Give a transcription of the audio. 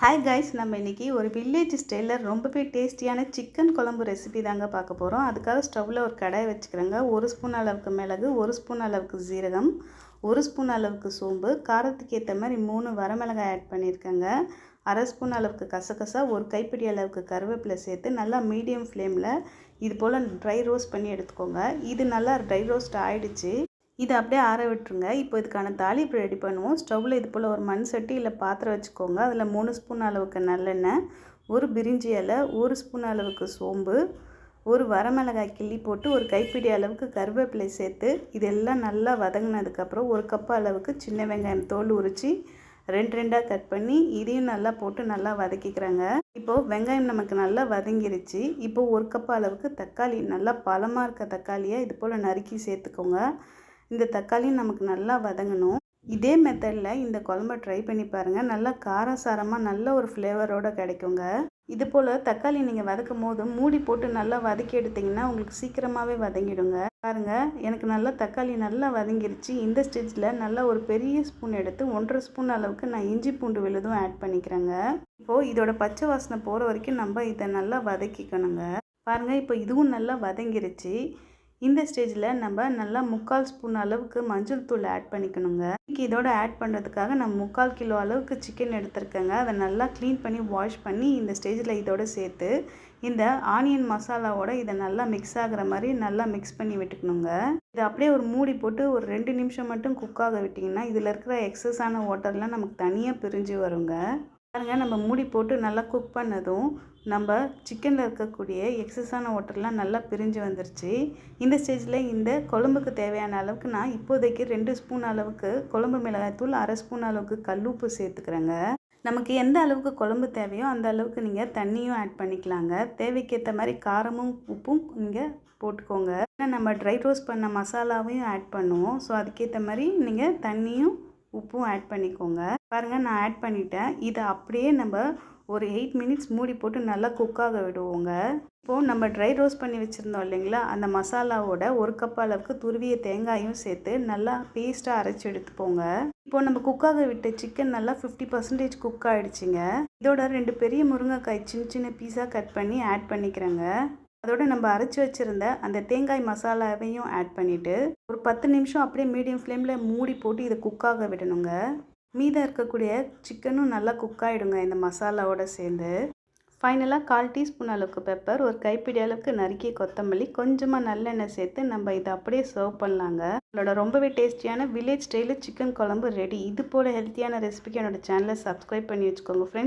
Hi guys, நம்ம இன்றைக்கி ஒரு வில்லேஜ் ஸ்டைலில் ரொம்பவே டேஸ்டியான சிக்கன் குழம்பு ரெசிபி தாங்க பார்க்க போகிறோம். அதுக்காக ஸ்டவ்வில் ஒரு கடாய் வச்சுக்கிறேங்க. 1 ஸ்பூன் அளவுக்கு மிளகு, 1 ஸ்பூன் அளவுக்கு ஜீரகம், 1 ஸ்பூன் அளவுக்கு சோம்பு, காரத்துக்கு ஏற்ற மாதிரி 3 வரமிளகாய் ஆட் பண்ணியிருக்கேங்க. 1/2 ஸ்பூன் அளவுக்கு கசகசா, ஒரு கைப்பிடி அளவுக்கு கருவேப்பிலை சேர்த்து நல்லா மீடியம் ஃப்ளேமில் இது போல் ட்ரை ரோஸ்ட் பண்ணி எடுத்துக்கோங்க. இது நல்லா ட்ரை ரோஸ்ட் ஆகிடுச்சு. இதை அப்படியே ஆற விட்டுருங்க. இப்போ இதுக்கான தாளிப்பு ரெடி பண்ணுவோம். ஸ்டவ்வில் இது போல் ஒரு மண் சட்டி இல்லை பாத்திரம் வச்சுக்கோங்க. அதில் 3 ஸ்பூன் அளவுக்கு நல்லெண்ணெய், ஒரு பிரிஞ்சி இலை, 1 ஸ்பூன் அளவுக்கு சோம்பு, ஒரு வரமிளகாய் கிள்ளி போட்டு ஒரு கைப்பிடி அளவுக்கு கருவேப்பிலை சேர்த்து இதெல்லாம் நல்லா வதங்கினதுக்கப்புறம் 1 கப் அளவுக்கு சின்ன வெங்காயம் தோல் உரித்து 2 கட் பண்ணி இதையும் நல்லா போட்டு நல்லா வதக்கிக்கிறேங்க. இப்போது வெங்காயம் நமக்கு நல்லா வதங்கிருச்சு. இப்போது 1 கப் அளவுக்கு தக்காளி, நல்லா பழமாக இருக்க தக்காளியை இது போல் நறுக்கி சேர்த்துக்கோங்க. இந்த தக்காளியும் நமக்கு நல்லா வதங்கணும். இதே மெத்தடில் இந்த குழம்பை ட்ரை பண்ணி பாருங்கள். நல்லா காரசாரமாக நல்ல ஒரு ஃப்ளேவரோடு கிடைக்குங்க. இது போல் தக்காளி நீங்கள் வதக்கும் போது மூடி போட்டு நல்லா வதக்கி எடுத்திங்கன்னா உங்களுக்கு சீக்கிரமாகவே வதங்கிடுங்க. பாருங்கள், எனக்கு நல்லா தக்காளி நல்லா வதங்கிருச்சு. இந்த ஸ்டேஜில் நல்லா ஒரு பெரிய ஸ்பூன் எடுத்து 1.5 ஸ்பூன் அளவுக்கு நான் இஞ்சி பூண்டு விழுதும் ஆட் பண்ணிக்கிறேங்க. இப்போது இதோட பச்சை வாசனை போகிற வரைக்கும் நம்ம இதை நல்லா வதக்கிக்கணுங்க. பாருங்கள், இப்போ இதுவும் நல்லா வதங்கிருச்சு. இந்த ஸ்டேஜில் நம்ம நல்லா 3/4 ஸ்பூன் அளவுக்கு மஞ்சள் தூள் ஆட் பண்ணிக்கணுங்க. இதோட ஆட் பண்ணுறதுக்காக நான் 3/4 கிலோ அளவுக்கு சிக்கன் எடுத்துருக்கேங்க. அதை நல்லா க்ளீன் பண்ணி வாஷ் பண்ணி இந்த ஸ்டேஜில் இதோட சேர்த்து இந்த ஆனியன் மசாலாவோட இதை நல்லா மிக்ஸ் ஆகிற மாதிரி நல்லா மிக்ஸ் பண்ணி விட்டுக்கணுங்க. இதை அப்படியே ஒரு மூடி போட்டு ஒரு 2 நிமிஷம் மட்டும் குக் ஆக விட்டிங்கன்னா இதில் இருக்கிற எக்ஸஸான வாட்டர்லாம் நமக்கு தனியாக பிரிஞ்சு வருங்க. பாருங்கள், நம்ம மூடி போட்டு நல்லா குக் பண்ணதும் நம்ம சிக்கனில் இருக்கக்கூடிய எக்ஸஸான வாட்டர்லாம் நல்லா பிரிஞ்சு வந்துருச்சு. இந்த ஸ்டேஜில் இந்த குழம்புக்கு தேவையான அளவுக்கு நான் இப்போதைக்கு 2 ஸ்பூன் அளவுக்கு குழம்பு மிளகாய்த்தூள், 1/2 ஸ்பூன் அளவுக்கு கல்லுப்பு சேர்த்துக்கிறேங்க. நமக்கு எந்த அளவுக்கு குழம்பு தேவையோ அந்த அளவுக்கு நீங்கள் தண்ணியும் ஆட் பண்ணிக்கலாங்க. தேவைக்கேற்ற மாதிரி காரமும் உப்பும் நீங்கள் போட்டுக்கோங்க. ஏன்னா நம்ம ட்ரை ரோஸ்ட் பண்ண மசாலாவையும் ஆட் பண்ணுவோம். ஸோ அதுக்கேற்ற மாதிரி நீங்கள் தண்ணியும் உப்பும் ஆட் பண்ணிக்கோங்க. பாருங்கள், நான் ஆட் பண்ணிட்டேன். இதை அப்படியே நம்ம ஒரு 8 மினிட்ஸ் மூடி போட்டு நல்லா குக்காக விடுவோங்க. இப்போது நம்ம ட்ரை ரோஸ்ட் பண்ணி வச்சுருந்தோம் இல்லைங்களா, அந்த மசாலாவோட 1 கப் அளவுக்கு துருவிய தேங்காயும் சேர்த்து நல்லா பேஸ்ட்டாக அரைச்சி எடுத்துப்போங்க. இப்போது நம்ம குக்காக விட்ட சிக்கன் நல்லா 50% குக் ஆகிடுச்சிங்க. இதோட 2 பெரிய முருங்கைக்காய் சின்ன சின்ன பீஸாக கட் பண்ணி ஆட் பண்ணிக்கிறேங்க. அதோடு நம்ம அரைச்சி வச்சுருந்த அந்த தேங்காய் மசாலாவையும் ஆட் பண்ணிவிட்டு ஒரு 10 நிமிஷம் அப்படியே மீடியம் ஃப்ளேமில் மூடி போட்டு இதை குக்காக விடணுங்க. மீதம் இருக்கக்கூடிய சிக்கனும் நல்லா குக் ஆகிடுங்க இந்த மசாலாவோடு சேர்ந்து. ஃபைனலாக 1/4 டீஸ்பூன் அளவுக்கு பெப்பர், ஒரு கைப்பிடி அளவுக்கு நறுக்கிய கொத்தமல்லி, கொஞ்சமாக நல்லெண்ணெய் சேர்த்து நம்ம இதை அப்படியே சர்வ் பண்ணலாங்க. நம்மளோட ரொம்பவே டேஸ்டியான வில்லேஜ் ஸ்டைலில் சிக்கன் குழம்பு ரெடி. இது போல் ஹெல்த்தியான ரெசிபிக்கு என்னோடய சேனலை சப்ஸ்கிரைப் பண்ணி வச்சுக்கோங்க ஃப்ரெண்ட்ஸ்.